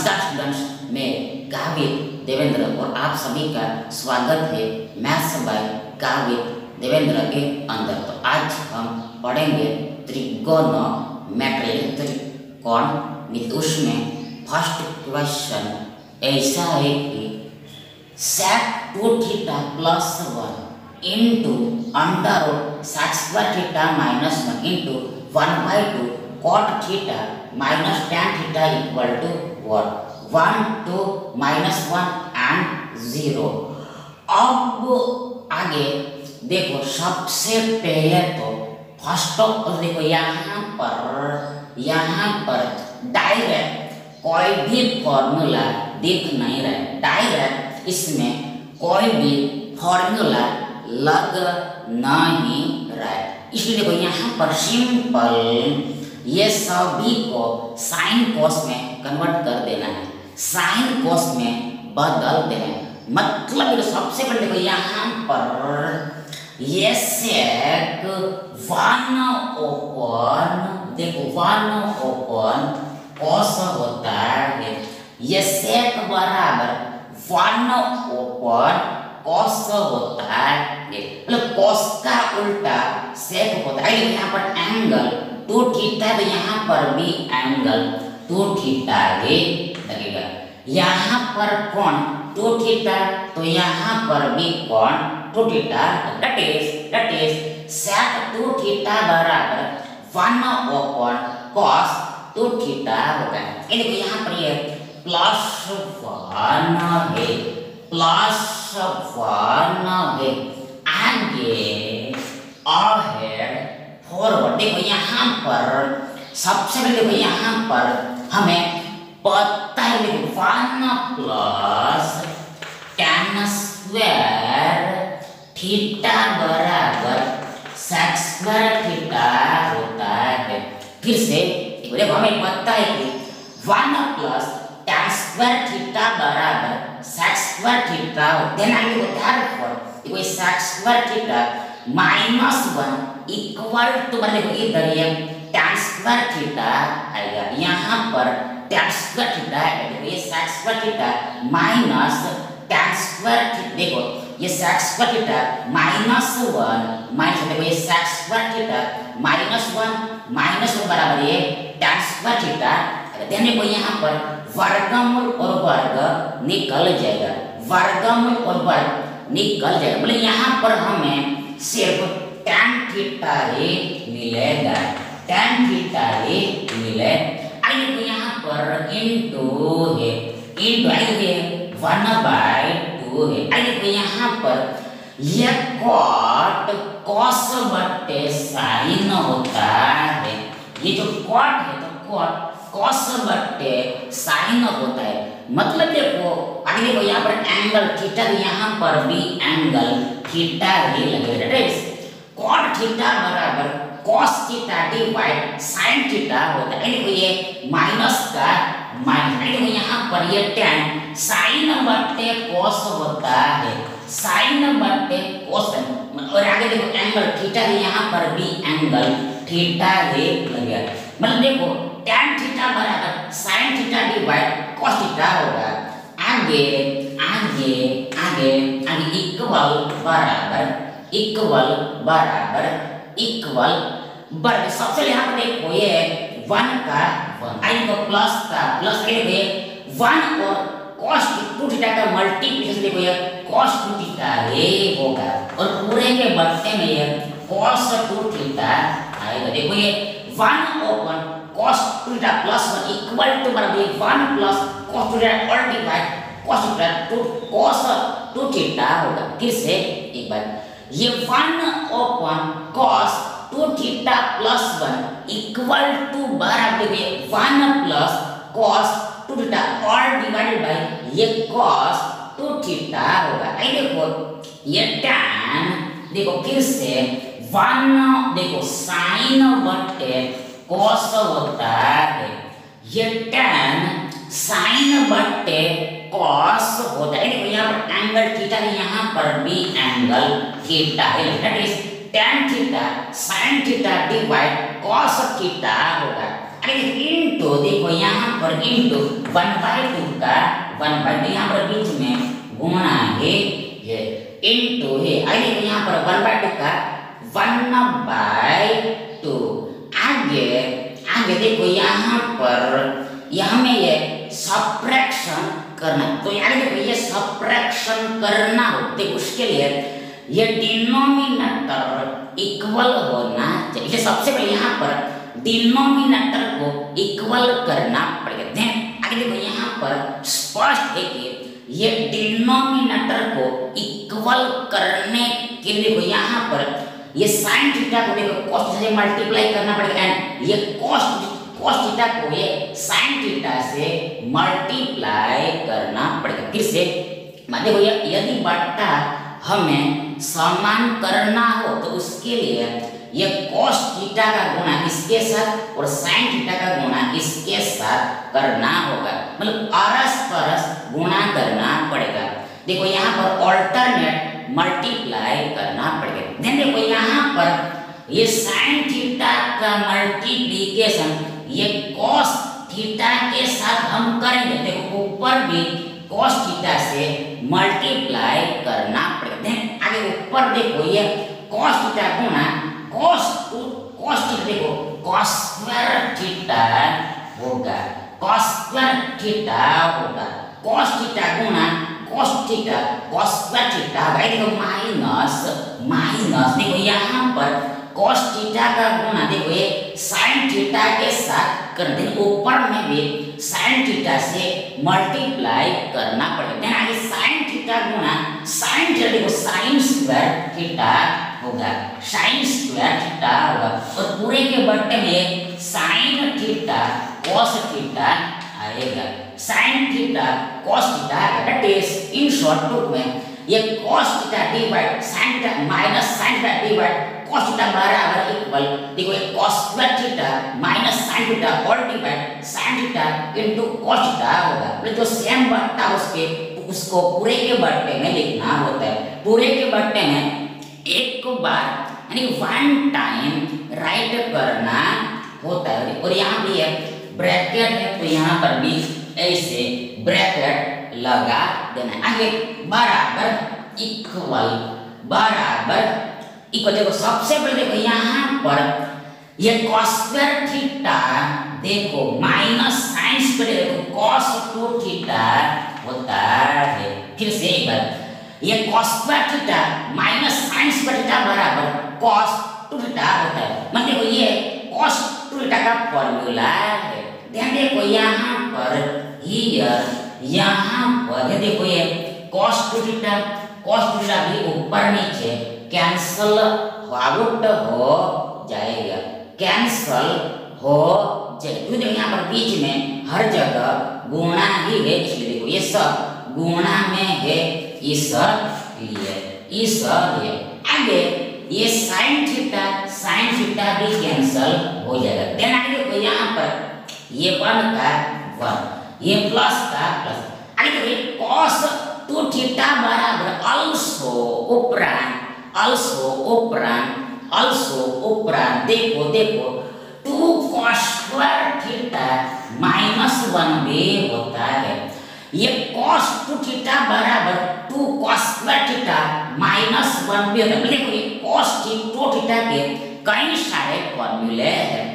नमस्कार स्टूडेंट्स, मैं काव्य देवेंद्र और आप सभी का स्वागत है मैथ्स बाय काव्य देवेंद्र के अंदर। तो आज हम पढ़ेंगे त्रिकोणमिति त्रिकोणमिति। उसमें फर्स्ट क्वेश्चन ऐसा है कि sec 2 theta plus 1 into under root sec square theta minus 1 into 1/2 cot theta minus tan theta equal to what? 1 2 -1 and 0। अब आगे देखो, सबसे पहले तो फर्स्ट ऑफ देखो यहाँ पर डायरेक्ट कोई भी फॉर्मूला दिख नहीं रहा है। डायरेक्ट इसमें कोई भी फॉर्मूला लग नहीं रहा है, इसलिए देखो यहाँ पर सिंपल ये सभी को साइन कोस में कन्वर्ट कर देना है, साइन कोस में बदल देना है। मतलब सबसे पहले देखो यहाँ पर ये सेक 1/, देखो 1/, कोस होता है, ये सेक बराबर 1/, कोस होता है। मतलब कोस का उल्टा सेक होता है। यहाँ पर एंगल 2 थीटा, तो यहाँ पर भी एंगल 2 थीटा ही लगेगा। यहाँ पर कोण 2 थीटा, तो यहाँ पर भी कोण 2 theta. That is sec 2 theta बराबर 1/, cos 2 थीटा होगा। ये देखो यहाँ पर ये +1 है, +1 है। आगे अहेड फॉरवर्ड देखो यहाँ पर सबसे पहले देखो यहाँ पर हमें पता है, देखो 1 + tan स्क्वायर थीटा बराबर sec स्क्वायर थीटा होता है। फिर से देखो हमें पता है कि 1 + tan स्क्वायर थीटा बराबर sec स्क्वायर थीटा होता है। देखो sec square theta -1 equal to, देखो इधर ये tan स्क्वायर थीटा आएगा, यहाँ पर tan स्क्वायर थीटा है। देखो ये sec square theta minus tan square theta, देखो ये sec स्क्वायर थीटा -1 माइनस, देखो ये sec स्क्वायर थीटा -1 बराबर ये tan स्क्वायर थीटा। देखो यहाँ पर वर्गमूल और वर्ग निकल जाएगा, वर्गमूल और वर्ग निकल जाएगा। मतलब यहाँ पर हमें सिर्फ tan थीटा ही मिलेगा, tan थीटा ही मिले। आइए यहाँ पर इनटू है, इनटू आइए 1/2 है। आइए यहाँ पर ये cot cos बटे sin होता है। ये जो cot है तो cot cos बटे sin होता है। मतलब देखो आगे देखो यहाँ पर एंगल थीटा, यहाँ पर भी एंगल थीटा ही लगेगा। cot थीटा बराबर cos theta divide sin theta होता है। देखो ये माइनस का माइनस, देखो यहाँ पर ये tan sin बटे cos होता है, sin बटे cos। और आगे देखो एंगल थीटा, यहाँ पर भी एंगल थीटा ही लगेगा। मतलब देखो tan थीटा बराबर sin theta divide cos theta होगा। आगे आगे आगे आगे इक्वल बराबर सबसे यहाँ पर देखो ये 1 का 1, आई को प्लस का प्लस, देखो 1 और cos 2 थीटा का मल्टीप्लिकेशन, देखो ये cos 2 थीटा ये होगा और पूरे के बदले में ये cos 2 थीटा आएगा। देखो ये 1/, cos 2 theta plus 1 equal to बराबर 1 + cos 2 theta all divide cos 2 theta होगा। फिर से एक बार ये 1/, cos 2 theta plus 1 equal to बराबर 1 + cos 2 theta all divided by ये cos 2 थीटा होगा। आई देखो ये tan, देखो फिर से 1 देखो sin बटे cos होता है, ये tan sin बटे cos होता है। देखो यहाँ पर एंगल थीटा, यहाँ पर भी एंगल थीटा है। That is tan theta sin theta divide cos theta होगा। आगे इंटू देखो यहाँ पर इंटू 1/2 का 1/2 यहाँ पर बीच में गुणा है इंटू है आगे देखो यहाँ पर 1/2 का 1/2 आगे आगे देखो यहाँ पर यहाँ में ये सब्ट्रैक्शन करना तो आगे देखो ये सब्ट्रैक्शन करना हो तो उसके लिए ये डिनोमिनेटर इक्वल होना चाहिए। सबसे पहले यहाँ पर डिनोमिनेटर को इक्वल करना पड़ेगा। ध्यान आगे देखो यहाँ पर स्पष्ट है कि ये डिनोमिनेटर को इक्वल करने के लिए देखो यहाँ पर ये साइन थीटा को देखो cos से मल्टीप्लाई करना पड़ेगा एंड ये cos थीटा को ये साइन थीटा से मल्टीप्लाई करना पड़ेगा। फिर से देखो यदि बट्टा हमें समान करना हो तो उसके लिए ये cos थीटा का गुणा इसके साथ और sin थीटा का गुणा इसके साथ करना होगा, मतलब अरस परस गुणा करना पड़ेगा। देखो यहाँ पर ऑल्टरनेट मल्टीप्लाई करना पड़ेगा। ध्यान देखो यहाँ पर ये sin थीटा का मल्टीप्लिकेशन ये cos थीटा के साथ हम करेंगे। देखो ऊपर भी cos थीटा से मल्टीप्लाई करना पड़ेगा। आगे ऊपर देखो ये cos थीटा गुणा cos थीटा देखो cos स्क्वायर थीटा होगा cos स्क्वायर थीटा होगा cos थीटा गुणा cos theta cos square theta देखो माइनस देखो यहाँ पर cos थीटा का गुणा देखो ये sin थीटा के साथ कर दें ऊपर में भी sin थीटा से मल्टीप्लाई करना पड़ेगा। आगे sin थीटा गुणा sin थीटा देखो sin स्क्वायर थीटा होगा sin स्क्वायर थीटा होगा और पूरे के बट्टे में sin थीटा cos थीटा आएगा sin theta cos theta that is in short रूप में ये cos theta divide sin theta minus sin theta divide cos theta बराबर इक्वल देखो ये cos square theta minus sin theta और divide sin theta into cos theta होगा। मतलब जो सेम बट्टा उसको पूरे के बट्टे में लिखना होता है। पूरे के बट्टे में एक बार यानी वन टाइम राइट करना होता है और यहाँ भी है ब्रैकेट है तो यहाँ पर भी ऐसे ब्रैकेट लगा देना है। आगे बराबर इक्वल देखो सबसे पहले देखो यहाँ पर ये cos स्क्वायर थीटा देखो माइनस sin स्क्वायर देखो cos 2 थीटा होता है। फिर से एक बार ये cos square theta minus sin square theta बराबर cos 2 थीटा होता है। मतलब देखो ये cos 2 थीटा का फॉर्मूला है। ध्यान देखो यहाँ पर ये देखो ये cos 2 थीटा भी ऊपर नीचे कैंसल आउट हो जाएगा देखो यहाँ पर बीच में हर जगह गुणा ही है इसलिए देखो ये सब गुणा में है इसलिए आगे ये sin थीटा भी कैंसल हो जाएगा। देन आगे देखो यहाँ पर ये 1 का 1 ये प्लस का प्लस आगे देखो ये cos 2 थीटा बराबर also उपरांत देखो 2 cos स्क्वायर थीटा माइनस 1 भी होता है। ये cos 2 थीटा बराबर 2 cos स्क्वायर थीटा माइनस 1 भी होता है। देखो ये cos 2 थीटा के कई सारे फॉर्मूले हैं।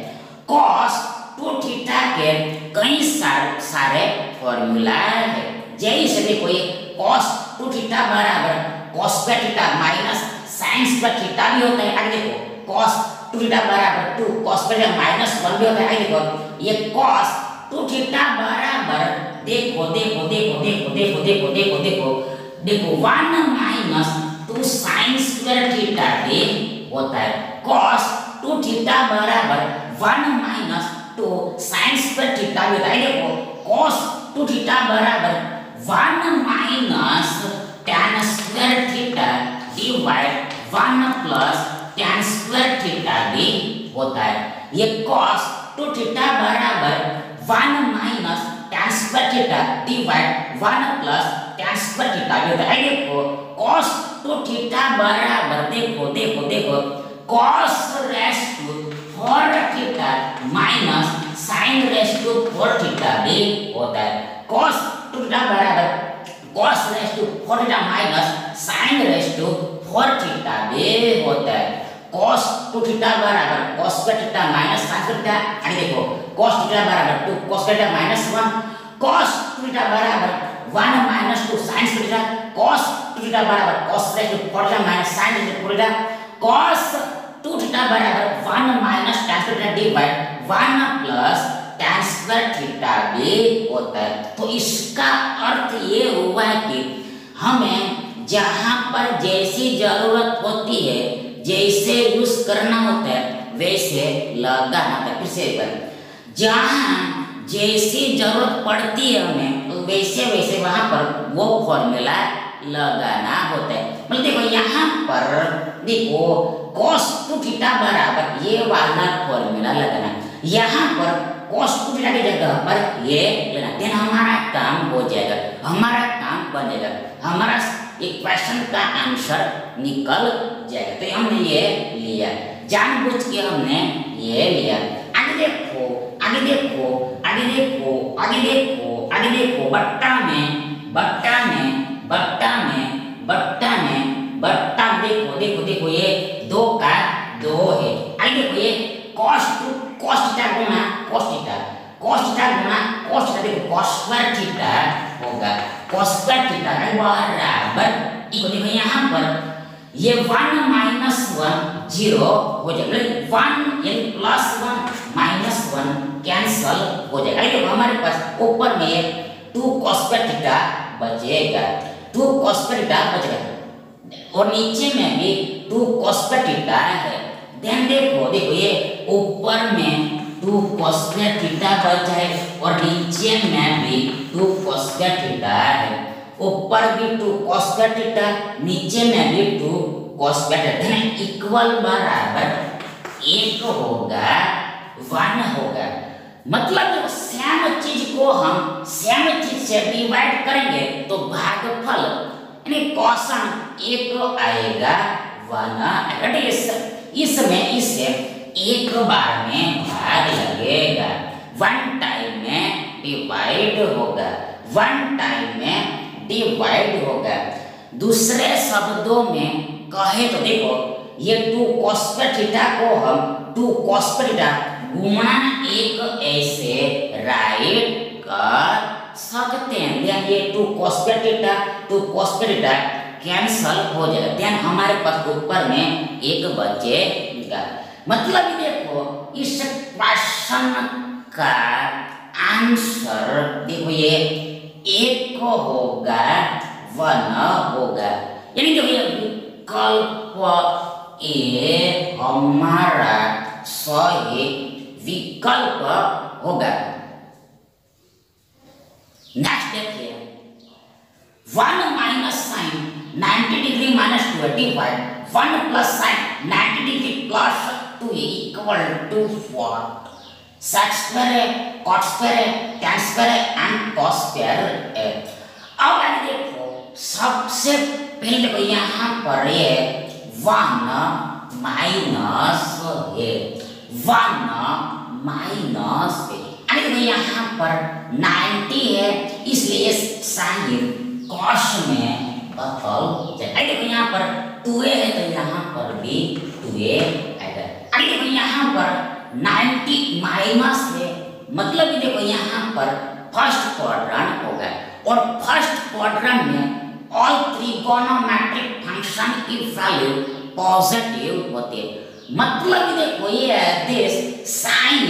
cos 2 थीटा के कई सारे फॉर्मूला है। जैसे देखो ये cos 2 थीटा बराबर cos square theta minus sin square theta भी होता है। आगे देखो cos 2 थीटा बराबर 2 cos स्क्वायर माइनस 1 भी होता है। आगे देखो ये cos 2 थीटा बराबर देखो 1 माइनस 2 sin स्क्वायर थीटा भी होता है। cos 2 थीटा बराबर 1 माइनस 2 sin स्क्वायर थीटा भी होता है। देखो cos 2 थीटा बराबर 1 minus tan square theta divide 1 plus tan square theta भी होता है। ये cos 2 थीटा बराबर 1 minus tan square theta divide 1 plus tan square theta भी होता है। देखो cos 2 थीटा बराबर देखो cos raise to 4 theta minus sine raise to 4 theta भी होता है। cos 2 थीटा बराबर cos raise to 4 theta minus sine raise to 4 theta भी होता है। cos 2 थीटा बराबर cos square theta minus sin square theta, आणि देखो cos थीटा बराबर 2 cos theta minus 1, cos 2 theta बराबर 1 minus 2 sin square theta, cos 2 theta बराबर cos raise to 4 theta minus sin raise to 4 theta, cos 2 theta बराबर 1 minus tan square theta divide 1 plus tan square theta भी होता है। तो इसका अर्थ ये हुआ कि हमें जहां पर जैसी जरूरत होती है, जैसे यूज करना होता है वैसे लगाना होता है। फिर से एक बार, जहां जैसी जरूरत पड़ती है हमें तो वैसे वैसे वहां पर वो फॉर्मूला लगाना होता है। मतलब देखो यहाँ पर देखो cos 2 थीटा बराबर ये वाला फॉर्मूला लगाना, यहाँ पर cos 2 थीटा की जगह पर ये लेना, देन हमारा काम हो जाएगा, हमारा काम बन जाएगा, हमारा इक्वेशन का आंसर निकल जाएगा। तो हमने ये लिया, जानबूझ के हमने ये लिया। आगे देखो आगे देखो आगे देखो आगे देखो आगे देखो, बट्टा में बट्टा में बट्टा में बट्टा में बट्टा, देखो देखो देखो ये 2 का 2 है। आगे देखो ये cos थीटा गुना cos थीटा, cos थीटा गुना cos थीटा, देखो cos स्क्वायर थीटा होगा, cos स्क्वायर थीटा बराबर देखो यहाँ पर ये 1 माइनस 1 0 हो जाएगा, 1 यानी प्लस 1 माइनस 1 कैंसल हो जाएगा। देखो हमारे पास ऊपर में 2 cos स्क्वायर थीटा बचेगा, 2 cos स्क्वायर थीटा बचेगा, और नीचे में भी 2 cos स्क्वायर थीटा है। ध्यान देखो देखो ये ऊपर में 2 cos स्क्वायर थीटा बचा है और नीचे में भी 2 cos स्क्वायर थीटा है, ऊपर भी 2 cos स्क्वायर थीटा, नीचे में भी 2 cos स्क्वायर थीटा, इक्वल बराबर 1 होगा 1 होगा। मतलब जब सेम चीज को हम सेम चीज से डिवाइड करेंगे तो भागफल यानी कोशन 1 आएगा 1 आएगा। इसमें इससे एक बार में भाग लगेगा, 1 टाइम में डिवाइड होगा, 1 टाइम में डिवाइड होगा। दूसरे शब्दों में कहे तो देखो ये 2 cos स्क्वायर थीटा को हम 2 cos स्क्वायर थीटा गुणा 1 ऐसे राइट कर सकते हैं। ध्यान ये 2 cos square theta 2 cos square theta cancel हो जाएगा। ध्यान हमारे पास ऊपर में 1 बचेगा। मतलब देखो इस क्वेश्चन का आंसर देखो ये 1 होगा 1 होगा, यानी जो ये विकल्प ए हमारा सही विकल्प होगा। नेक्स्ट देखिए 1 minus sine 90 degree minus 2 divide 1 plus sine 90 degree plus 2 equal to what? Sec square है, कॉट स्क्वायर है, टैन स्क्वायर है एंड कॉस स्क्वायर है। अब आगे देखो सबसे पहले देखो यहाँ पर ये 1 माइनस है, 1 माइनस है, आगे देखो यहाँ पर 90 है इसलिए साइन कॉस में बदल जाएगा। आगे देखो यहाँ पर 2a है तो यहाँ पर भी 2a आएगा। आगे देखो यहाँ पर 90 माइनस है, मतलब ये देखो यहाँ पर फर्स्ट क्वाड्रेंट होगा और फर्स्ट क्वाड्रेंट में ऑल ट्रिगोनोमेट्रिक फंक्शन की वैल्यू पॉजिटिव होती है। मतलब ये देखो ये this sign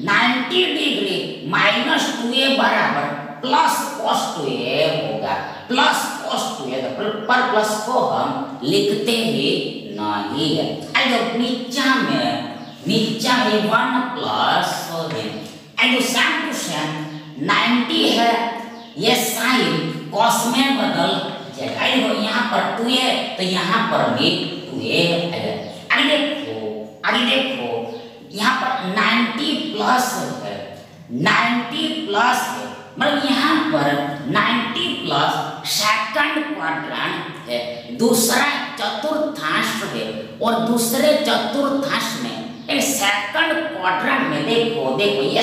90 degree minus 2a बराबर प्लस cos 2a होगा, प्लस cos 2a पर प्लस को हम लिखते ही नहीं है। अगर नीचा में 1 प्लस है, अगर सेम टू सेम 90 है ये साइन cos में बदल जाएगा। अगर यहाँ पर 2a तो यहाँ पर भी 2a आएगा। आगे देखो यहाँ पर 90 प्लस है, 90 प्लस है, मतलब यहाँ पर 90 प्लस सेकंड क्वाड्रेंट है, दूसरा चतुर्थांश है और दूसरे चतुर्थांश में लेकिन सेकंड क्वाड्रेंट में देखो देखो ये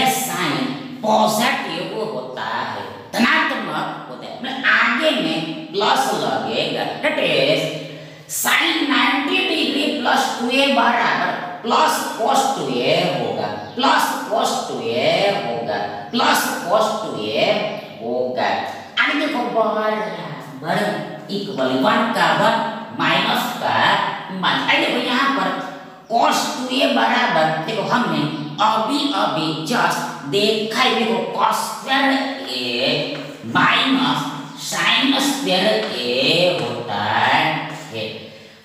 साइन पॉजिटिव होता है, धनात्मक होता है, मतलब आगे में प्लस लगेगा। That is sine 90 degree plus 2a बराबर प्लस cos 2a होगा, प्लस cos 2a होगा, प्लस cos 2a होगा। आगे देखो बराबर इक्वल 1 का 1 माइनस का माइनस। देखो यहाँ पर cos 2a बराबर देखो हमने अभी जस्ट देखा है, देखो cos square a minus sin square a होता है।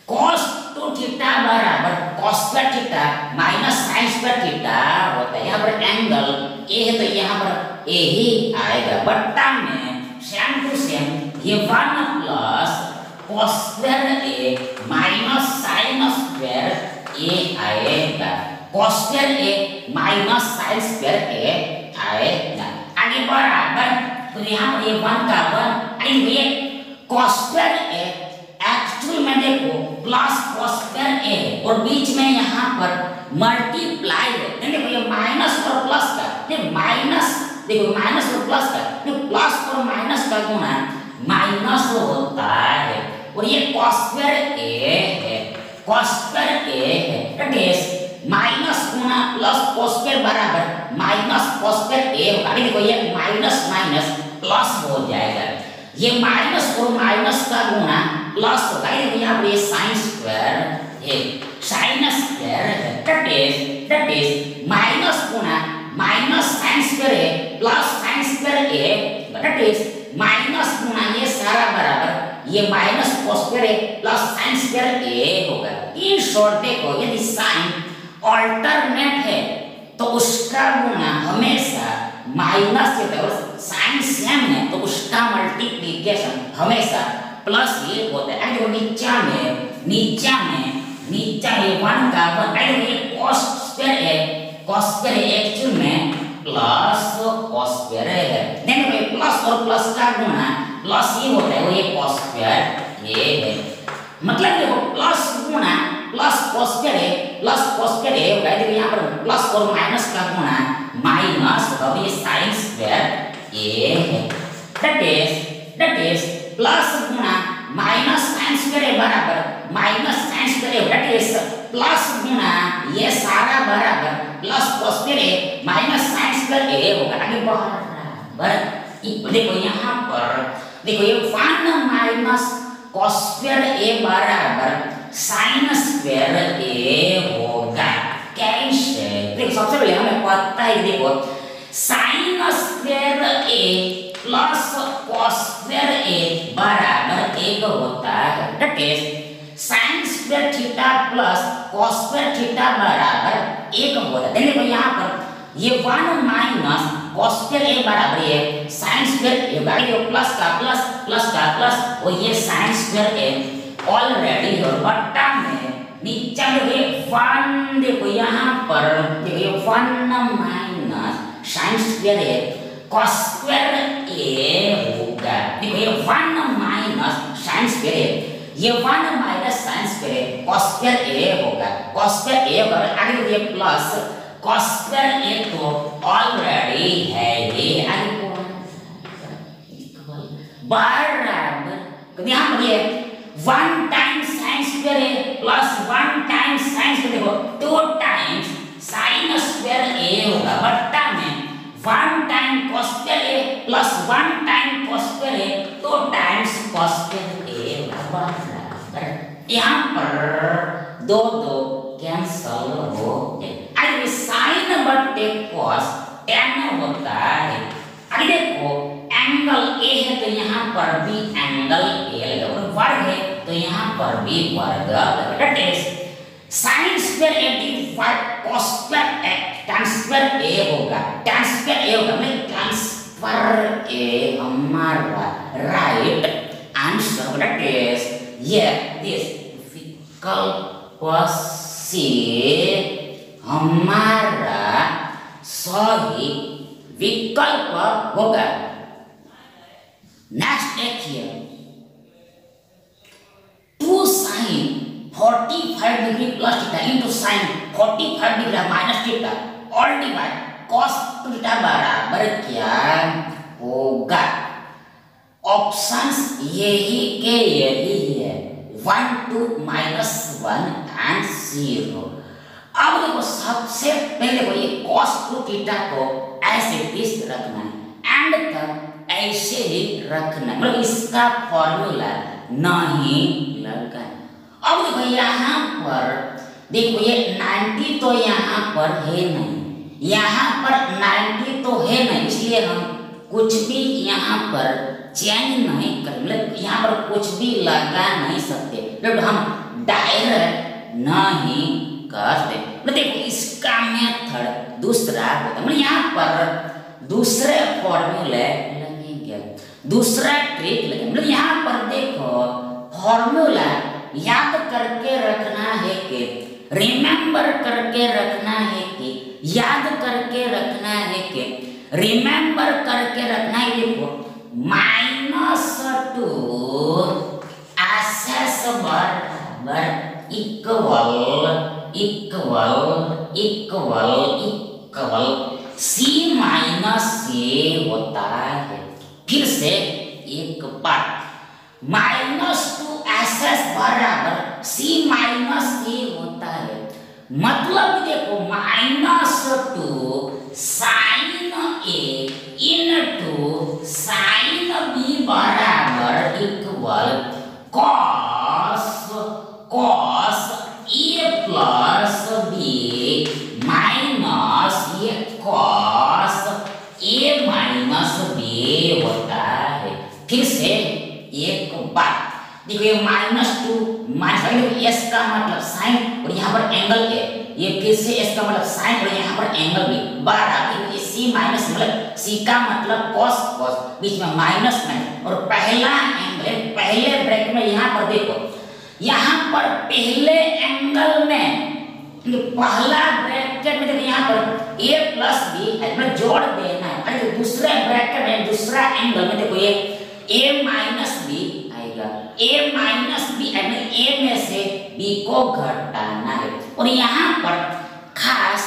cos 2 थीटा बराबर cos square theta minus sin square theta होता है। यहाँ पर एंगल a है तो यहाँ पर a ही आएगा, बट्टा में सेम टू सेम ये 1 plus cos square a minus sin square a आएगा, cos square a minus sin square a आएगा। आगे बराबर तो यहाँ पर ये 1 का 1 आगे ये cos स्क्वायर a एक्चुअल में देखो प्लस cos स्क्वायर a है और बीच में यहाँ पर मल्टीप्लाई है। देखो ये माइनस और प्लस का, ये माइनस देखो माइनस और प्लस का, ये प्लस और माइनस का गुणा माइनस होता है और ये cos स्क्वायर a है, cos स्क्वायर a है। That is minus Guna plus cos square बराबर माइनस cos स्क्वायर a होगा। देखो ये माइनस माइनस प्लस हो जाएगा, ये माइनस और माइनस का गुणा प्लस होगा। देखो यहाँ पर ये sin स्क्वायर है, sin स्क्वायर है। दैट इज माइनस गुना माइनस sin स्क्वायर है plus sin square a। That is minus गुना ये सारा बराबर ये minus cos square a plus sin square a होगा। इन शॉर्ट देखो यदि sin ऑल्टरनेट है तो उसका गुना हमेशा माइनस से होता है और साइन सेम है तो उसका मल्टीप्लिकेशन हमेशा प्लस ही होता है। देखो नीचा में 1 का 1 ये cos स्क्वायर है, cos स्क्वायर एक्चुअल में प्लस cos स्क्वायर है। देखो ये प्लस और प्लस का गुना प्लस ही होता है, वो ये cos स्क्वायर ये है। मतलब देखो प्लस गुना प्लस cos स्क्वायर है प्लस cos स्क्वायर है होगा। देखो यहाँ पर प्लस और माइनस का गुणा माइनस होगा, ये sin स्क्वायर a है। That is plus Guna minus sin square है बराबर माइनस sin स्क्वायर है। दैट इज प्लस गुना ये सारा बराबर प्लस cos स्क्वायर है माइनस sin स्क्वायर a होगा। आगे बराबर देखो यहाँ पर देखो ये 1 माइनस cos स्क्वायर a बराबर sin स्क्वायर a होगा। कैसे? देखो सबसे पहले हमें पता है, देखो sin square a plus cos square a बराबर 1 होता है। That is sin square theta plus cos square theta बराबर 1 होता है। देखो यहाँ पर ये 1 माइनस cos स्क्वायर a बराबर है sin स्क्वायर a बराबर प्लस का प्लस और ये sin स्क्वायर a ऑलरेडी और बट्टा में नीचे में 1 देखो यहाँ पर देखो ये 1 माइनस sin स्क्वायर है cos स्क्वायर a होगा। देखो ये 1 माइनस sin स्क्वायर है, ये 1 माइनस sin स्क्वायर है cos स्क्वायर a होगा, cos स्क्वायर a होगा। आगे ये प्लस cos स्क्वायर a तो ऑलरेडी है ये आगे बराबर यहाँ पर ये 1 times sin square a plus 1 times sin square देखो 2 टाइम्स sin स्क्वायर a होगा, बट्टा में 1 time cos square a plus 1 time cos square a 2 times cos square a बराबर यहाँ पर 2 कैंसल हो जाए। आगे sin बट्टे cos tan होता है। आगे देखो एंगल a है तो यहाँ पर भी एंगल a लगेगा और वर्ग है तो यहाँ पर भी वर्ग लगेगा। That is sin square a divide cos square a tan square a होगा, tan स्क्वायर a होगा। मैं ट्रांसफर a हमारा राइट आंसर। दैट इज ये दिस विकल्प से हमारा सही विकल्प होगा। नेक्स्ट देखिए 2 sin 45 degree plus theta into sin 45 degree minus theta और डिवाइड cos थीटा बराबर क्या होगा? ऑप्शंस यही के यही है 1 2 -1 एंड 0। अब देखो सबसे पहले देखो ये cos थीटा को ऐसे इस रखना है एंड तक ऐसे ही रखना है, मतलब इसका फॉर्मूला नहीं लगाना। अब देखो यहाँ पर देखो ये 90 तो यहाँ पर है नहीं, यहाँ पर 90 तो है नहीं, इसलिए हम कुछ भी यहाँ पर चेंज नहीं कर, मतलब यहाँ पर कुछ भी लगा नहीं सकते, मतलब हम डायरेक्ट नहीं कर सकते। मतलब देखो इसका मेथड दूसरा होता है, मतलब यहाँ पर दूसरे फॉर्मूले लगेंगे, दूसरा ट्रिक लगेगा। मतलब यहाँ पर देखो फॉर्मूला याद करके रखना है कि रिमेंबर करके रखना है कि याद करके रखना है कि रिमेंबर करके रखना है। देखो -2 SS बराबर इक्वल C माइनस ए होता है। फिर से एक बार -2 SS बराबर C माइनस ए होता है, मतलब देखो -2 sin A into sin B बराबर equal cos A plus B minus ये cos A माइनस B होता है। फिर से एक बात देखो ये -2 S का मतलब साइन और यहाँ पर एंगल है, ये फिर से S का मतलब साइन और यहाँ पर एंगल भी बराबर ये C माइनस मतलब C का मतलब cos बीच में माइनस और पहला एंगल पहले ब्रैकेट में यहाँ पर देखो, यहाँ पर पहले एंगल में पहला ब्रैकेट में देखो यहाँ पर A प्लस B मतलब जोड़ देना है, और दूसरे ब्रैकेट में दूसरा एंगल में देखो ये A माइनस B आएगा, A माइनस B A में से B को घटाना है। और यहाँ पर खास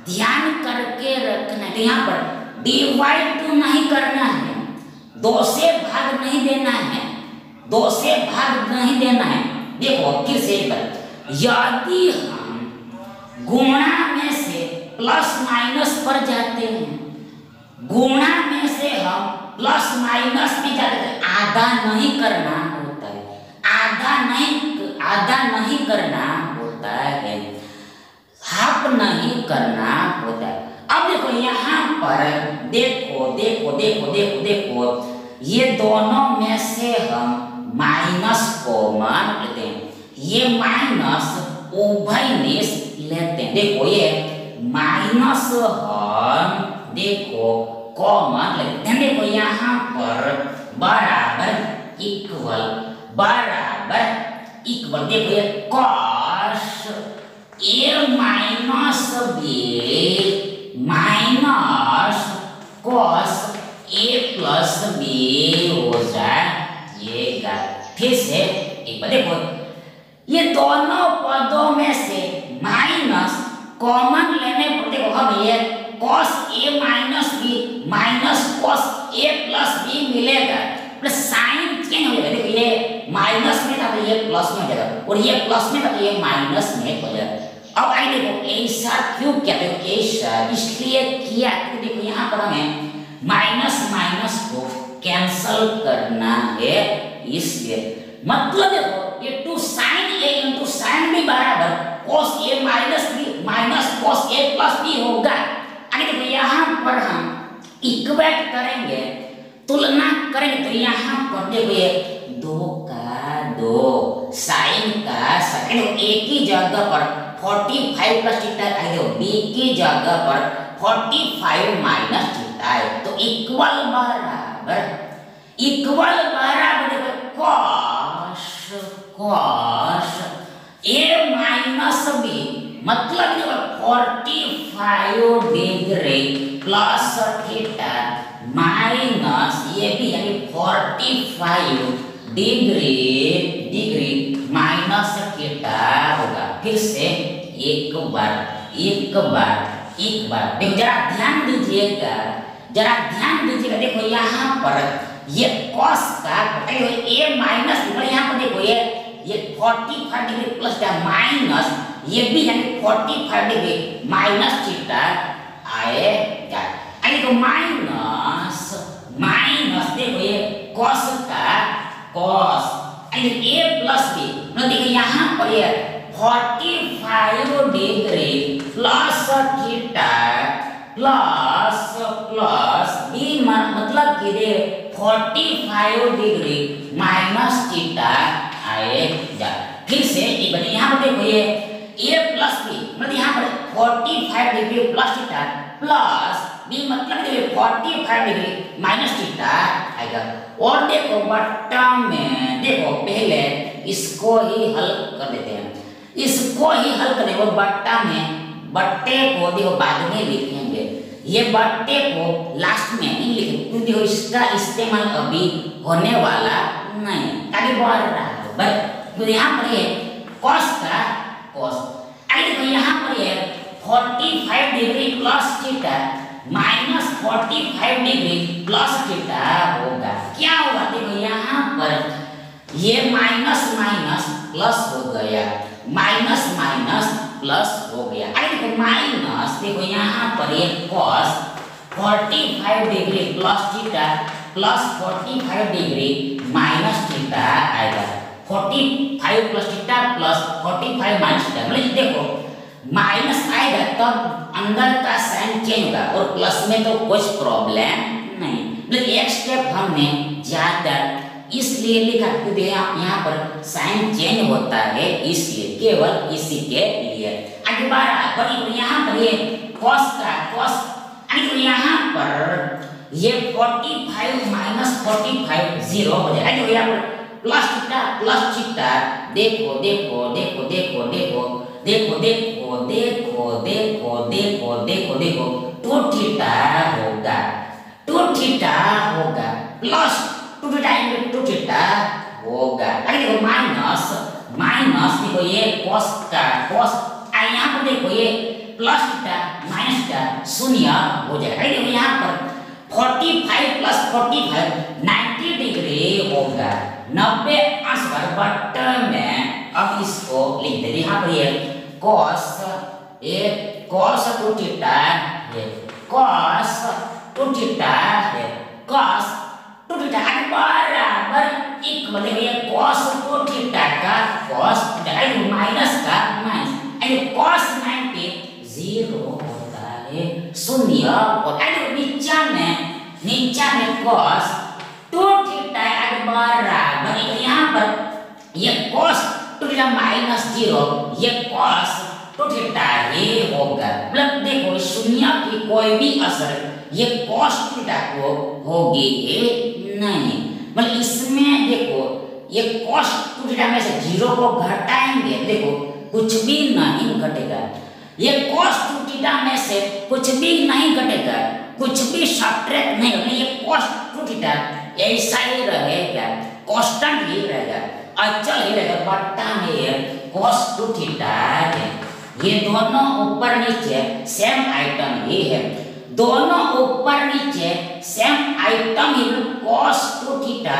ध्यान करके रखना है, तो यहाँ पर डिवाइड नहीं करना है, 2 से भाग नहीं देना है, 2 से भाग नहीं देना है। देखो फिर से एक बार, यदि हम गुणा में से प्लस माइनस पर जाते हैं, गुणा में से हम प्लस माइनस में जाते हैं, आधा नहीं करना होता है, आधा नहीं करना होता है, हाफ नहीं करना होता है। अब देखो यहाँ पर देखो ये दोनों में से हम माइनस कॉमन लेते हैं, ये माइनस उभयनिश लेते हैं। देखो ये माइनस हम देखो कॉमन लेते हैं, देखो यहाँ पर बराबर इक्वल देखो ये cos A minus B minus cos A plus B हो जाएगा। फिर से एक बार देखो ये दोनों पदों में से माइनस कॉमन लेने पर देखो हम ये cos A minus B minus cos A plus B मिलेगा, प्लस साइन चेंज हो जाएगा। देखो ये माइनस में था तो ये प्लस में हो जाएगा, और ये प्लस में था तो ये माइनस में हो जाएगा। अब आइए देखो ऐसा क्यों किया, देखो ऐसा इसलिए किया क्योंकि देखो यहाँ पर हमें माइनस को कैंसल करना है, इसलिए मतलब देखो ये 2 sin A into sin B बराबर cos A minus B minus cos A plus B होगा। आगे देखो यहाँ पर हम इक्वेट करेंगे, तुलना करेंगे, तो यहाँ पर देखो ये 2 का 2 साइन का साइन एक ही जगह पर 45 प्लस थीटा आएगा, B की जगह पर 45 माइनस थीटा है, तो इक्वल बराबर cos A माइनस B मतलब 45 डिग्री प्लस थीटा माइनस ये भी यानी 45 डिग्री माइनस थीटा होगा। फिर से एक बार देखो जरा ध्यान दीजिएगा, देखो यहाँ पर ये cos का a माइनस यहाँ पर देखो ये 45 डिग्री प्लस का माइनस ये भी यानी 45 डिग्री माइनस थीटा आएगा। देखो माइनस देखो ये cos का cos a प्लस b देखो यहाँ पर ये 45 degree plus theta plus b मतलब कि 45 डिग्री माइनस थीटा आएगा। फिर से एक बार यहाँ पर देखो ये a प्लस b मतलब यहाँ पर 45 degree plus theta plus b मतलब 45 डिग्री माइनस थीटा आएगा। और देखो बट्टा में देखो पहले इसको ही हल कर देते हैं, और बट्टा में बट्टे को देखो बाद में लिखेंगे, ये बट्टे को लास्ट में नहीं लिखेंगे क्योंकि देखो इसका इस्तेमाल अभी होने वाला नहीं, आगे बढ़ रहा है बट तो यहाँ पर ये cos का cos देखो यहाँ पर ये 45 degree plus theta minus 45 degree plus theta होगा। क्या होगा देखो यहाँ पर ये माइनस प्लस हो गया, प्लस हो गया। देखो माइनस देखो यहाँ पर ये cos 45 degree plus theta plus 45 degree minus theta आएगा। 45 plus theta plus 45 minus theta मतलब देखो माइनस आएगा तब अंदर का साइन चेंज होगा और प्लस में तो कुछ प्रॉब्लम नहीं, लेकिन एक स्टेप हमने ज्यादा इसलिए लिखा क्योंकि यहाँ पर साइन चेंज होता है इसलिए, केवल इसी के लिए। आगे बराबर यहाँ पर ये cos का cos यहाँ पर ये 45 माइनस 45 0 हो जाएगा। यहाँ पर प्लस थीटा देखो टू थीटा होगा प्लस टू थीटा होगा। देखो माइनस देखो ये cos का cos यहाँ पर देखो ये प्लस थीटा माइनस थीटा शून्य हो जाएगा। देखो यहाँ पर 45 प्लस 45 90 डिग्री होगा, 90 अंश बट में अब इसको लिख दे। यहाँ पर ये cos टू थीटा है, cos टू थीटा है, cos टू थीटा बराबर इक्वल है ये cos टू थीटा का cos थीटा माइनस का माइनस cos 90 0 होता है, शून्य होता है। नीचा में cos टू थीटा बराबर यहाँ पर ये cos टू थीटा माइनस 0 ये cos टू थीटा ही होगा। मतलब देखो शून्य की कोई भी असर ये cos थीटा को होगी नहीं, मतलब इसमें देखो ये cos टू थीटा में से 0 को घटाएंगे देखो कुछ भी नहीं घटेगा, ये cos टू थीटा में से कुछ भी नहीं घटेगा, कुछ भी सब्ट्रैक्ट नहीं होगा, ये cos टू थीटा ऐसा ही रहेगा, कांस्टेंट ही रहेगा, अचल ही रहेगा। बट्टा में cos टू थीटा है, ये दोनों ऊपर नीचे सेम आइटम ही है, दोनों ऊपर नीचे सेम आइटम ही cos टू थीटा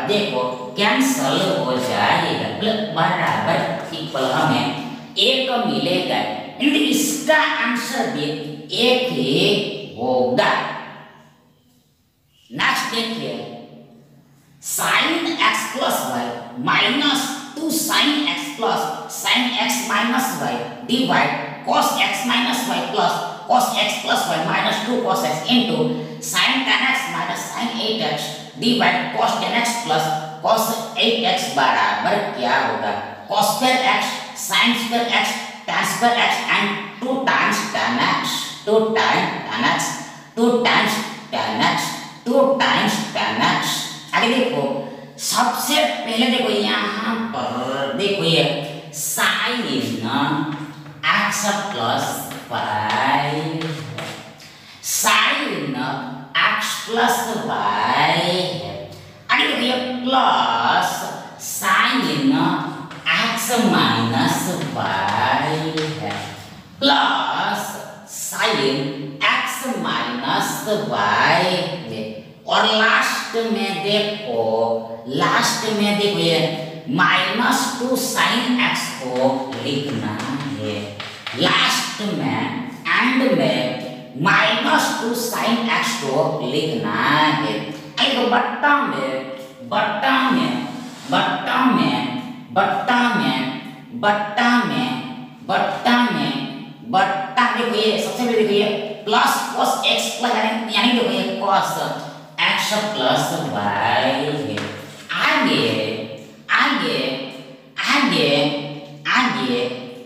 देखो कैंसल हो जाएगा, बराबर इक्वल हमें एक मिलेगा, इसका आंसर भी एक ही होगा। नेक्स्ट देखिए sin x plus y minus 2 sin x plus sin x minus y divide cos x minus y plus cos x plus y minus 2 cos x into sin 10x minus sin 8x divide cos 10x plus cos 8x बराबर क्या होगा? cos square x sin square x tan square x and 2 times tan x, 2 times tan x, 2 times tan x, 2 times tan x। आगे देखो सबसे पहले देखो यहाँ पर देखो ये sin x plus 5 sin x plus y है, आगे देखो ये plus sine x minus y है plus sine x minus y है। और लास्ट में देखो ये -2 साइन एक्स को लिखना है। लास्ट में एंड में -2 साइन एक्स को लिखना है। तो बट्टा देखो ये सबसे पहले देखो ये प्लस cos x प्लस यानी देखो ये cos x प्लस y है।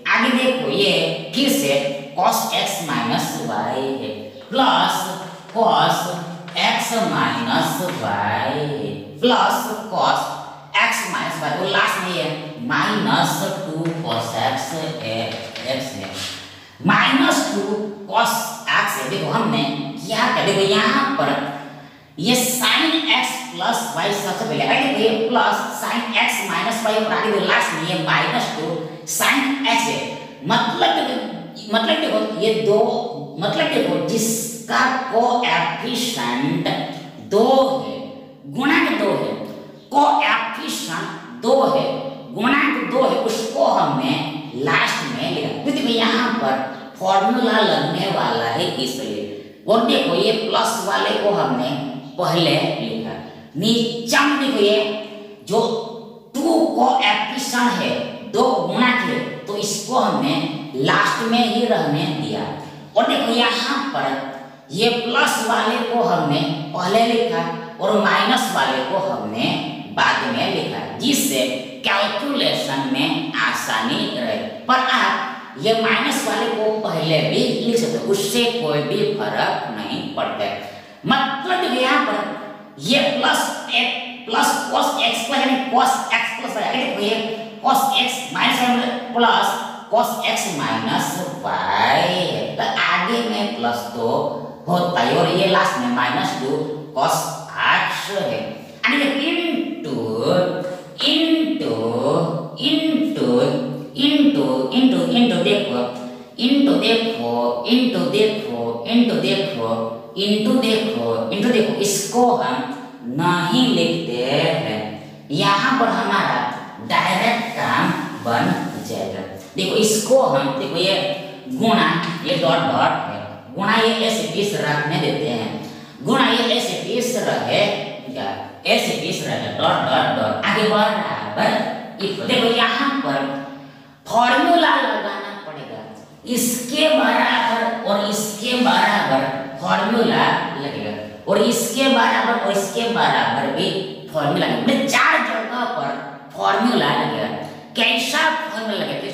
आगे देखो ये फिर से cos x माइनस y है plus cos x minus y है plus cos x minus y। तो लास्ट में ये -2 cos x है -2 cos x है। देखो हमने क्या कर देखो यहाँ पर ये sin x प्लस y सबसे पहले आगे देखो ये plus sin x minus y और आगे देखो लास्ट में ये -2 sin x है। मतलब देखो ये दो देखो जिसका कोएफिशिएंट 2 है गुणा के 2 है कोएफिशिएंट 2 है गुणा के 2 है उसको हमने लास्ट में लिखा। देखो यहाँ पर फॉर्मूला लगने वाला है इसलिए। और देखो ये प्लस वाले को हमने पहले लिखा। नीचे में देखो ये जो 2 कोएफिशिएंट है 2 गुणा के तो इसको हमने लास्ट में ही रहने दिया। और देखो यहाँ पर ये प्लस वाले को हमने पहले लिखा और माइनस वाले को हमने बाद में लिखा जिससे कैलकुलेशन में आसानी रहे। पर आप ये माइनस वाले को पहले भी लिख सकते हो उससे कोई भी फर्क नहीं पड़ता। मतलब यहाँ पर ये प्लस cos x प्लस यानी cos x plus y cos x minus plus cos x minus y। तो आगे में प्लस तो होता है और ये लास्ट में -2 cos x है। देखो इसको हम नहीं लिखते हैं यहाँ पर हमारा डायरेक्ट काम बन जाएगा। देखो इसको हम देखो ये गुणा ये डॉट है गुणा ये ऐसे पीस रखने देते हैं गुणा ये ऐसे पीस रहे डॉट आगे बराबर। देखो यहाँ पर फॉर्मूला लगाना पड़ेगा इसके बराबर और इसके बराबर फॉर्मूला लगेगा और इसके बराबर भी फॉर्मूला लगेगा। 4 जगह पर फॉर्मूला लगेगा। कैसा फॉर्मूला लगेगा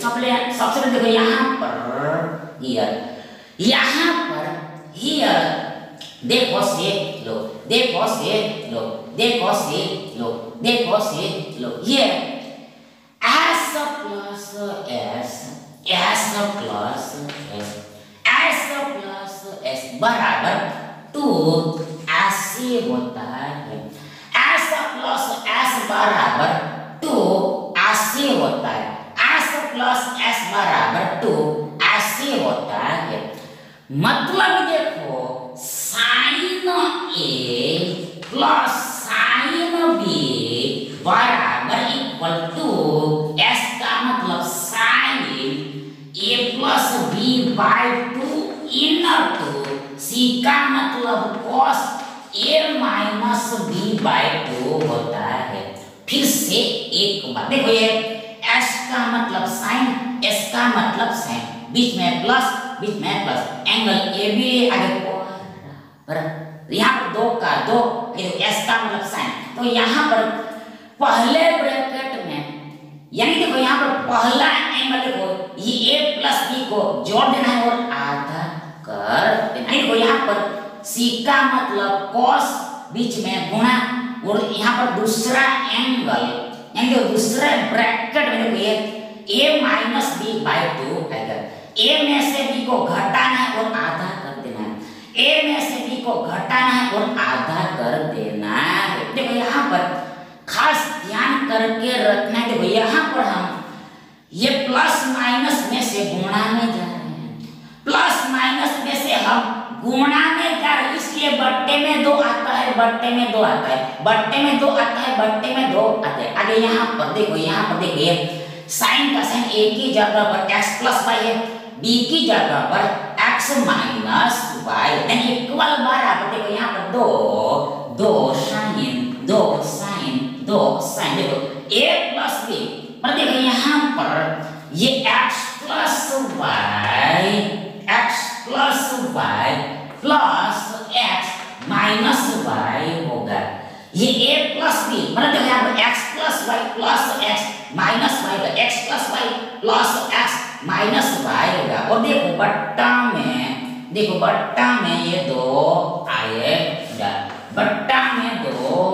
सबसे पहले देखो यहाँ पर देखो ये s प्लस s बराबर 2 ऐसे होता है। s प्लस s बराबर 2 ऐसे होता है। s प्लस s बराबर 2 ऐसे होता है। मतलब देखो sin a plus sin b बराबर इक्वल टू s का मतलब sin a plus b by 2 into c का मतलब cos a minus b by 2 होता है। फिर से एक बात देखो ये s का मतलब sin s का मतलब sin बीच में प्लस एंगल ए बी आगे बराबर यहाँ पर 2 का 2 s का मतलब sin। तो यहाँ पर पहले ब्रैकेट में यानी देखो यहाँ पर पहला एंगल देखो ये a प्लस b को जोड़ देना है और आधा कर देना है। देखो यहाँ पर c का मतलब cos बीच में गुणा और यहाँ पर दूसरा एंगल यानी देखो दूसरे ब्रैकेट में देखो ये a माइनस b बाई 2 आएगा। a में से b को घटाना है और आधा कर देना है। a में से b को घटाना है और आधा कर देना है। देखो यहाँ पर खास ध्यान कर करके रखना है। देखो यहाँ पर हम ये प्लस माइनस में से गुणाने जा रहे हैं, प्लस माइनस में से हम गुणाने जा रहे हैं, इसलिए बट्टे में 2 आता है, बट्टे में 2 आता है, बट्टे में 2 आता है, बट्टे में 2 आता है। आगे यहाँ पर देखो, यहाँ पर देखिए साइन का साइन a की जगह पर x प्लस वाई है, b की जगह पर x माइनस वाई, यानी इक्वल बराबर। देखो यहाँ पर 2 साइन 2 साइन, देखो a प्लस b, पर देखो यहाँ पर ये x plus y plus x minus y होगा। ये a प्लस b, मतलब देखो यहाँ पर x plus y plus x minus y का x plus y plus x minus y होगा। और देखो बट्टा में, देखो बट्टा में ये 2 आएगा, बट्टा में 2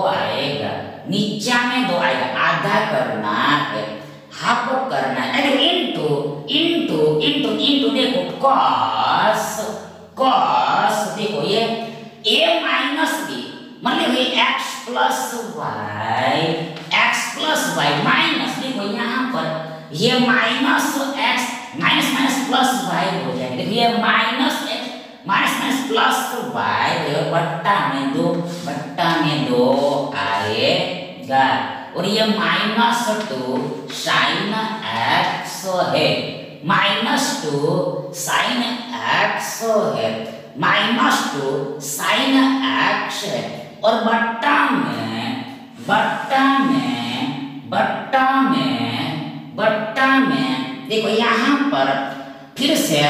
आएगा, नीचा में 2 आएगा, आधा करना है, हाफ करना है। इनटू देखो cos देखो ये a माइनस b, मतलब ये x प्लस वाई माइनस, देखो यहाँ पर ये minus x minus plus y हो जाएगा। देखो ये minus x minus plus y, बट्टा में 2 आएगा। और ये -2 साइन x है, -2 साइन x है, -2 साइन x है। और बट्टा में देखो यहाँ पर फिर से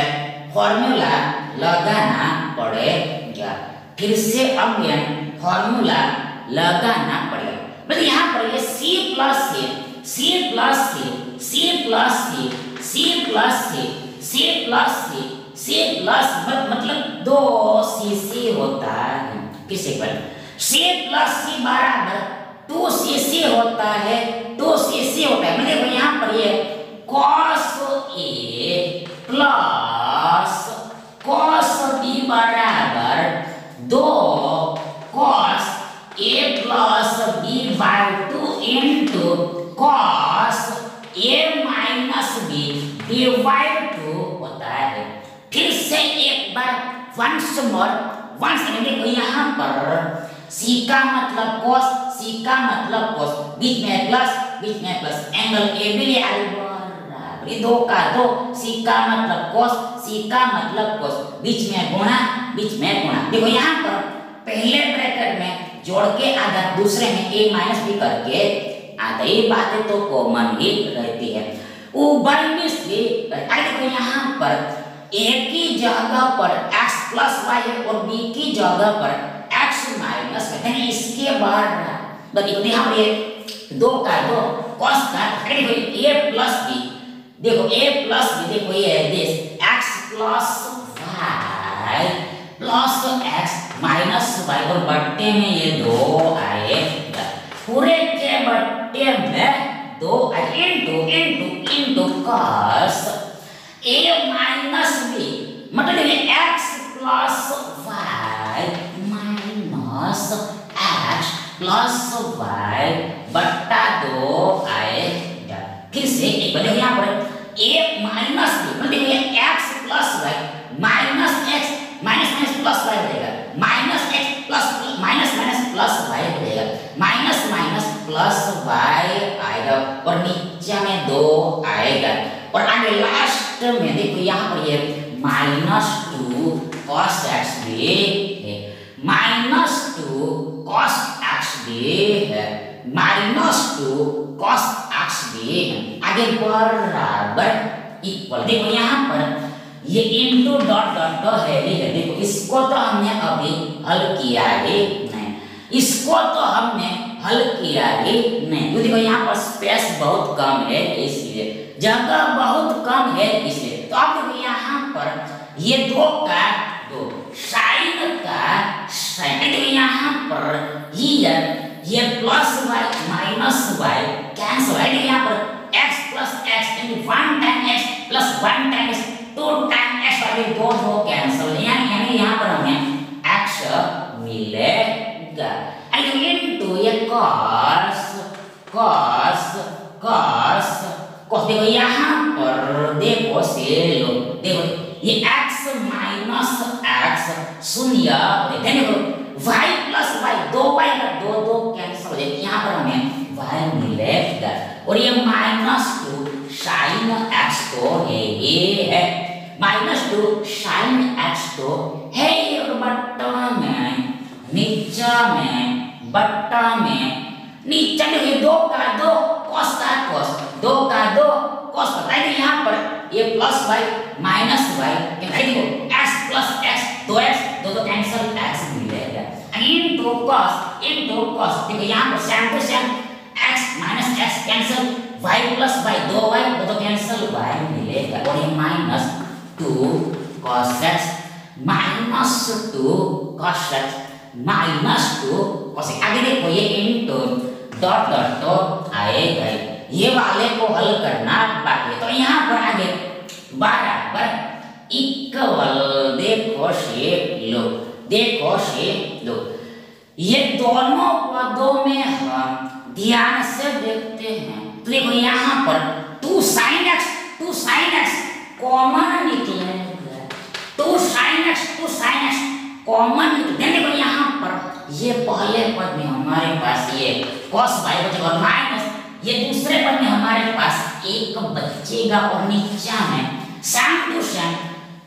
फॉर्मूला लगाना पड़ेगा, फिर से अगेन फॉर्मूला लगाना पड़ेगा। मतलब यहाँ पर ये c प्लस मतलब 2cc होता है। किस एक बार c प्लस c बराबर 2cc होता है, 2cc होता है। मतलब देखो यहाँ पर ये cos a plus cos b बराबर 2 cos a plus b by 2 into cos a minus b divide 2 होता है। फिर से एक बार वंस देखो यहाँ पर c का मतलब cos, बीच में प्लस एंगल ए बी ले आई बराबर 2 का 2, c का मतलब cos, बीच में गुणा। देखो यहाँ पर पहले ब्रैकेट में जोड़ के आधा, दूसरे में a माइनस b करके आधा, ये बातें तो कॉमन ही रहती है। उभयनिष्ठ देखो यहाँ पर a की जगह पर x प्लस वाई है और b की जगह पर x माइनस वाई, यानी इसके बाद देखो यहाँ पर ये 2 का 2 cos का, देखो a प्लस b, देखो देखो ये this x plus y plus x minus y, और बट्टे में ये 2 आएगा, पूरे के बट्टे में 2 into cos a minus b, मतलब ये x plus y minus x plus y बट्टा 2 आएगा। फिर से एक बार देखो यहाँ पर a माइनस b, मतलब ये x plus y minus x minus plus y हो जाएगा, minus x plus minus plus y हो जाएगा, माइनस प्लस वाई आएगा, और नीचे में 2 आएगा। और आगे लास्ट में देखो यहाँ पर ये -2 cos x भी है, -2 cos x भी है, -2 cos x भी है। आगे बराबर इक्वल, देखो यहाँ पर ये इनटू डॉट है ही है। देखो इसको तो हमने अभी हल किया ही नहीं, क्योंकि देखो यहाँ पर स्पेस बहुत कम है, इसलिए जगह बहुत कम है, इसलिए तो आप देखो यहाँ पर ये 2 का 2 साइन का साइन, यहाँ पर ये plus y minus y cancel है, यहाँ पर x प्लस x यानी 1 time x plus 1 time x 2 time x वाले 2 कैंसिल, यानी यहाँ पर हमें x मिलेगा। इनटू ये cos शून्य देखो y प्लस y 2y का 2 कैंसिल हो जाएगा, यहाँ पर हमें y मिलेगा और ये -2 sin x तो है ये है -2 sin x तो है ये और बट्टा में नीचे में बट्टा में नीचे में ये 2 का 2 cos का cos 2 का 2 cos बताइए यहाँ पर ये प्लस y माइनस y क्या देखो x plus x 2x 2 cancel x मिलेगा इनटू cos देखो यहाँ पर same to same x minus x cancel y plus y 2y 2 cancel y मिलेगा और ये -2 cos x -2 cos x -2 cos x आगे देखो ये इनटू डॉट डॉट तो आएगा ये वाले को हल करना बाकी तो यहाँ पर आगे बराबर इक्वल देखो शेप लो ये दोनों पदों में हम ध्यान से देखते हैं तो देखो यहाँ पर 2 sin x कॉमन निकलेगा 2 sin x कॉमन देखो यहाँ पर ये पहले पद में हमारे पास ये cos y बचेगा और माइनस ये दूसरे पद में हमारे पास एक बचेगा और नीचे में same to same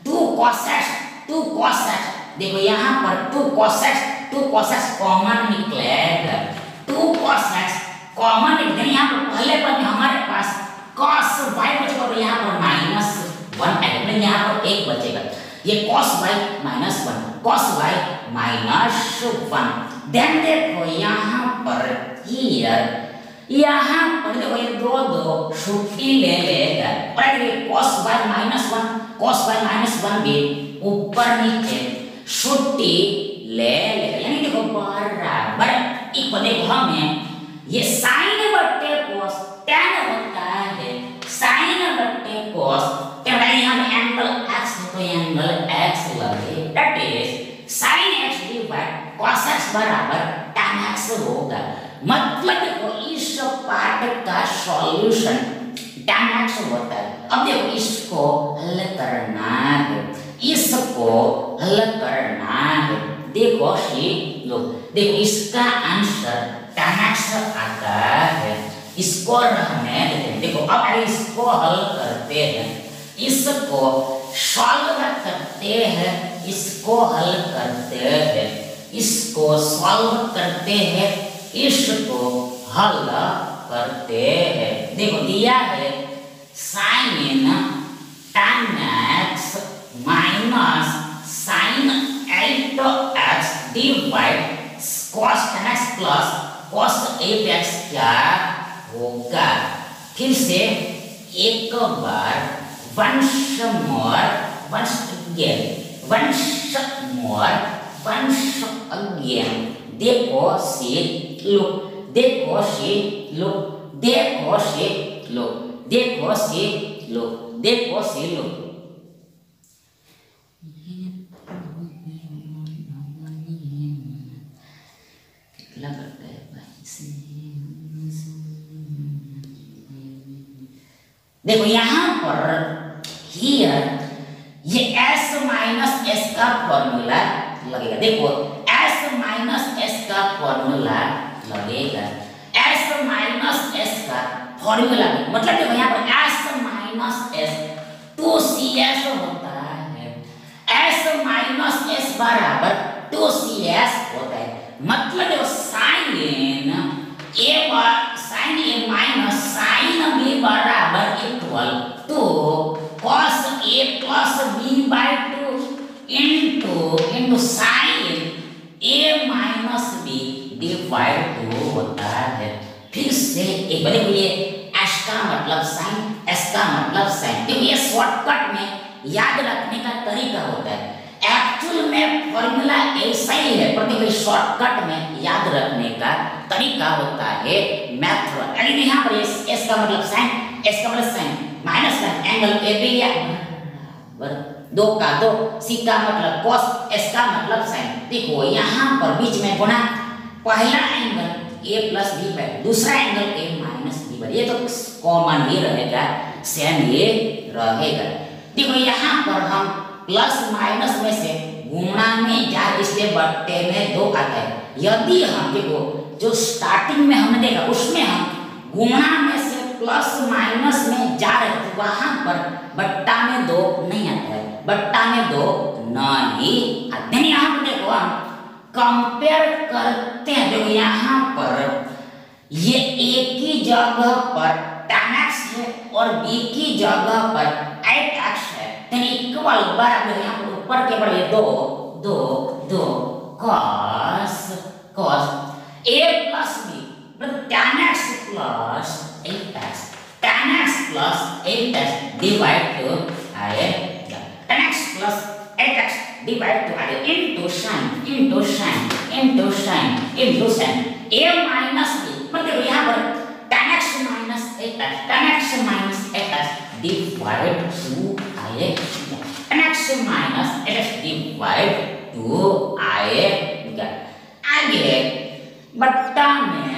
2 cos x देखो यहाँ पर 2 cos x कॉमन निकलेगा 2 cos x कॉमन निकलेगा यहाँ पर पहले पद में हमारे पास cos y बचेगा और यहाँ पर -1 आएगा यहाँ पर 1 बचेगा ये cos y -1 देन देखो यहाँ पर देखो ये 2 छुट्टी ले लेगा और ये cos y -1 भी ऊपर नीचे छुट्टी ले लेगा यानी देखो बराबर इक्वल देखो हमें ये sin बट्टे cos tan होता है sin बट्टे cos क्या यहाँ पे एंगल x तो एंगल x लगे that is sin x divide cos x बराबर tan x होगा मतलब देखो इस पार्ट का सॉल्यूशन tan x होता है अब देखो इसको हल करना है देखो देखो इसका आंसर tan x आता है इसको रहने देते हैं देखो अब इसको हल करते हैं इसको सॉल्व करते हैं इसको हल करते हैं इसको सॉल्व करते हैं इसको हल करते हैं देखो दिया है sin tan x minus sin 8x divide cos tan x plus cos 8x क्या होगा फिर से एक बार once again देखो देखो यहाँ पर हियर ये s माइनस s का फॉर्मूला लगेगा देखो s माइनस s का फॉर्मूला लगेगा s माइनस s का फॉर्मूला मतलब देखो यहाँ पर s माइनस s 2cs होता है s माइनस s बराबर 2cs होता है मतलब देखो sin a minus sin b बराबर equal to cos a plus b by 2 into sin a minus b divide 2 होता है फिर से एक बार देखो ये s का मतलब sin s का मतलब sin तो ये शॉर्टकट में याद रखने का तरीका होता है एक्चुअल में फॉर्मूला ऐसा ही है पर देखो शॉर्टकट में याद रखने का तरीका होता है मेथड यानी यहाँ पर s का मतलब sin s का मतलब sin minus angle A B या बराबर 2 का 2 c का मतलब cos s का मतलब sin देखो यहाँ पर बीच में गुणा पहला angle a plus b by दूसरा angle a minus b by ये तो कॉमन ही रहेगा सेम ये रहेगा देखो यहाँ पर हम प्लस माइनस में से गुणा में से बट्टे में 2 आता है। यदि हम देखो जो स्टार्टिंग में हमने देखा उसमें हम गुणा में से प्लस माइनस में जा रहे थे, वहां पर बट्टा में 2 नहीं आता है, बट्टा में 2 नहीं आते हैं। यहाँ पर देखो हम कंपेयर करते हैं, देखो यहाँ पर ये ए की जगह पर tan x है और b की जगह पर 8x है, तो इक्वल बराबर यहाँ पर ऊपर के बड़े 2 2 2 cos a plus b मतलब tan x plus 8x, tan x plus 8x divide to आए tan x plus 8x divide to आए into sin a minus b मतलब यहाँ पर tan x minus 8x divide to आए tan x minus 8x divide to आए आगे बट्टा में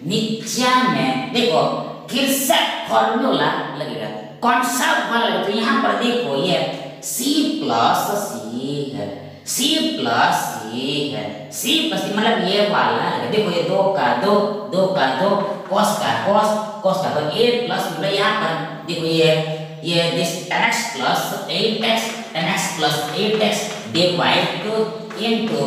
नीचा में देखो फिर से फॉर्मूला लगेगा। कौन सा फॉर्मूला? तो यहाँ पर देखो ये c प्लस c है, c प्लस c मतलब ये वाला है। देखो ये 2 का 2 cos का तो a प्लस मतलब यहाँ पर देखो ये this tan x plus 8x divide to into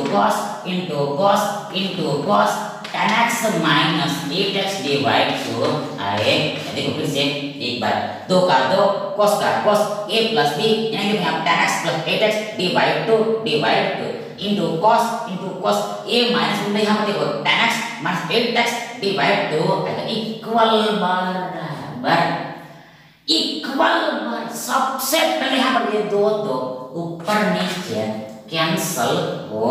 cos tan x minus 8x divide to आए देखो फिर से एक बार 2 का 2 cos का a plus b यानी कि हम tan x plus 8x divide to into cos a minus मतलब यहाँ पर देखो tan x minus 8x divide to equal सबसे पहले यहाँ पर ये 2 ऊपर नीचे कैंसल हो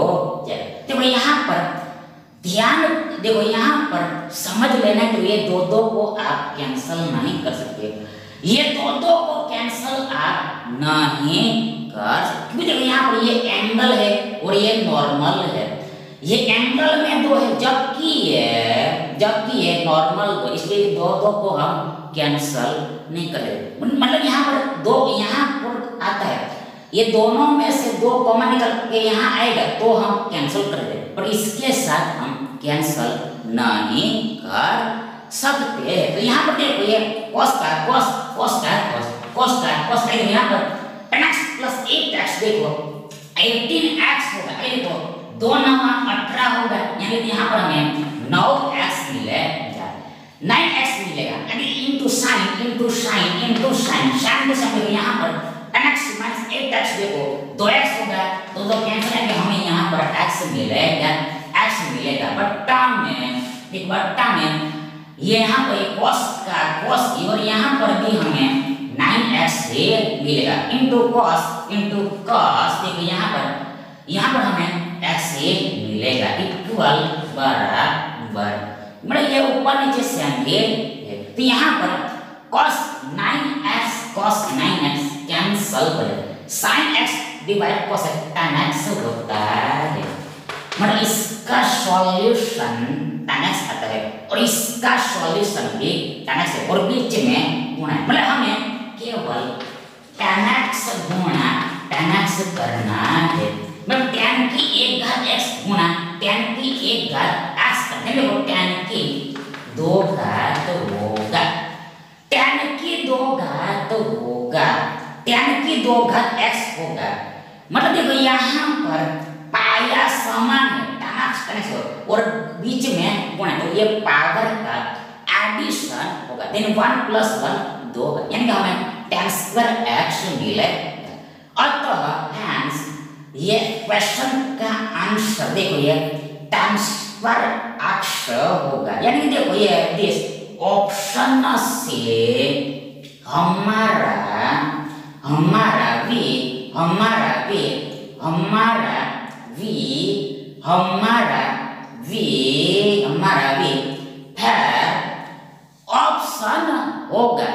जाए। देखो यहाँ पर ध्यान देखो यहाँ पर समझ लेना कि ये 2 को आप कैंसल नहीं कर सकते, ये 2 को कैंसल आप नहीं कर सकते क्योंकि देखो यहाँ पर ये एंगल है और ये नॉर्मल है, ये एंगल में 2 है जबकि ये नॉर्मल को, इसलिए 2 को हम कैंसल नहीं करें। मतलब यहाँ पर 2 यहाँ पर आता है, ये दोनों में से 2 कॉमन निकल के यहाँ आएगा तो हम कैंसिल कर दें, पर इसके साथ हम कैंसिल नहीं कर सकते। तो यहाँ पर देखो ये cos का यहाँ पर tan x plus 8x देखो 18x होगा, देखो 2 9 18 होगा, यानी यहाँ पर हमें 9x मिलेगा 9x मिलेगा, यानी into sin देखो यहाँ पर tan x minus 8x देखो 2x होगा, तो 2 कैंसिल है कि हमें यहाँ पर x मिलेगा बट्टा में ये यहाँ पर cos की और यहाँ पर भी हमें 9x मिलेगा into cos देखो यहाँ पर हमें x मिलेगा इक्वल बराबर, मतलब ये ऊपर नीचे सेम है। तो यहाँ पर cos 9x कैंसल करें, sin x divide cos tan x होता है, मतलब इसका सॉल्यूशन tan x आता है और इसका सॉल्यूशन भी tan x है और बीच में गुणा है, मतलब हमें केवल tan x गुणा tan x करना है, मतलब tan की 1 घात x गुणा tan की 1 घात x करने में tan की 2 घात होगा, tan की 2 घात x होगा। मतलब देखो यहाँ पर पाया समान है tan x और बीच में गुणा, तो ये पावर का एडिशन होगा, देन 1 + 1 2, यानी कि हमें tan स्क्वायर x मिलेगा। अतः हैंस ये क्वेश्चन का आंसर देखो ये tan स्क्वायर x होगा, यानी कि देखो ये दिस ऑप्शन से हमारा भी फिर ऑप्शन होगा